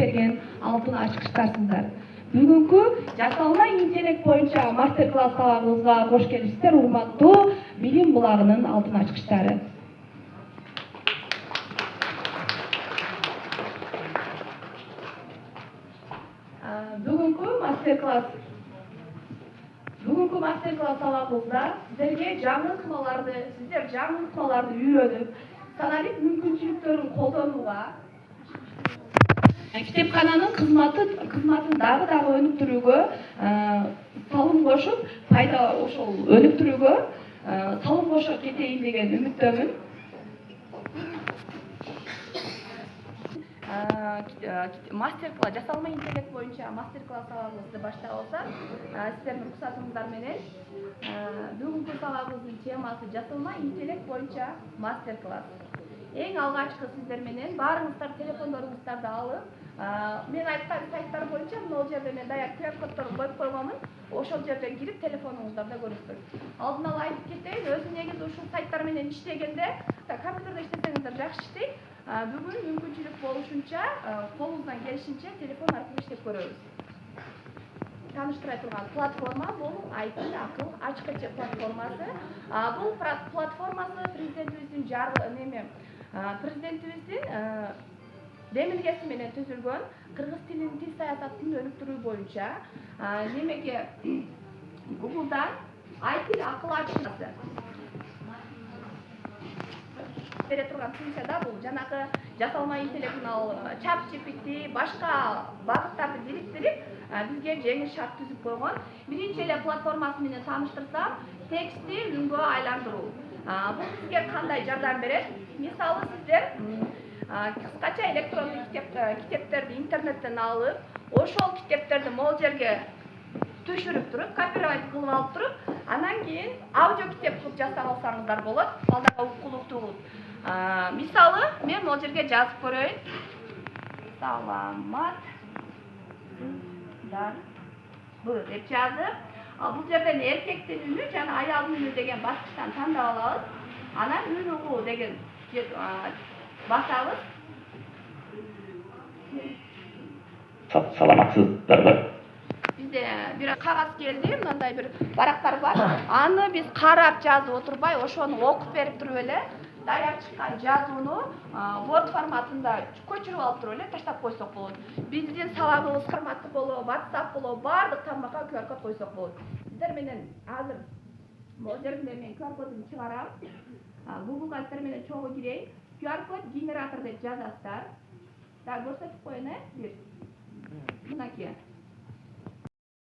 берген алтын ачкычтарсыңдар. Бүгүнкү жасалма интеллект боюнча мастер-класс сабагыбызга кош келипсиздер, урматтуу билим булагынын алтын ачкычтары. Бүгүнкү мастер-класс сабагыбызда сиздер жаңы ыкмаларды үйрөнүп, саналык мүмкүнчүлүктөрүн колдонууга, китепкананын кызматын дагы өнүктүрүүгө салым кошуп, пайда ошол өнүктүрүүгө салым кошо кетейин деген үмүттөмүн. Мастер-класс жасалма интеллект боюнча мастер-класс сабагыбызды баштап алсак, сиздердин уруксатыңыздар менен бүгүнкү сабагыбыздын темасы жасалма интеллект боюнча мастер-класс. Эң алгачкы сиздер менен баарыңыздар телефондоруңуздарды алып, мен айткан сайттар боюнча могул жерде мен даяр QR коддорун коюп койгонмун. Ошол жерден кирип телефонуңуздарда көрөсүздөр. Алдын ала айтып кетейин, өзүм негизи ушул сайттар менен иштегенде, компьютерде иштесеңиздер жакшы иштейт. Бүгүн мүмкүнчүлүк болушунча, колубуздан келишинче телефон аркылуу иштеп көрөбүз. Тааныштыра турган платформа бул IT акыл ачкыч платформасы. Бул платформасы президентибиздин демилгеси менен түзүлгөн, кыргыз тилинин тил саясатын өнүктүрүү боюнча немеге Google'дан IT акыл ачкычы бере турган функцияда бул жанагы жасалма интеллектин ChatGPT башка багыттарды бириктирип бизге жеңил шарт түзүп койгон. Биринчи эле платформасы менен тааныштырсам, текстти үнгө айландыруу. Бул сизге кандай жардам берет? Мисалы сиздер кыскача электрондук китептерди интернеттен алып, ошол китептерди могул жерге түшүрүп туруп, копировать кылып алып туруп, анан кийин аудио китеп кылып жасап алсаңыздар болот. Балдарга укулуктуу кылып. Мисалы, мен могул жерге жазып көрөйүн. Саламат деп жазып, бул жерден эркектин үнү жана аялдын үнү деген баскычтан тандап алабыз. Анан үн угуу деген басабыз. Саламатсыздарбы? Бизде бир кагаз келди, мындай бир барактар бар. Аны биз карап жазып отурбай, ошону окуп берип туруп эле даяр чыккан жазууну Word форматында көчүрүп алып туруп эле таштап койсок болот. Биздин сабагыбыз форматы болобу, WhatsApp болобу, баардык тармакка QR код койсок болот. Сиздер менен азыр могул жерде мен QR кодун чыгарам. Google'га сиздер менен чогуу кирейин. QR код генератор деп жазасыздар. Да көрсөтүп коеюн, бир. Мынакей.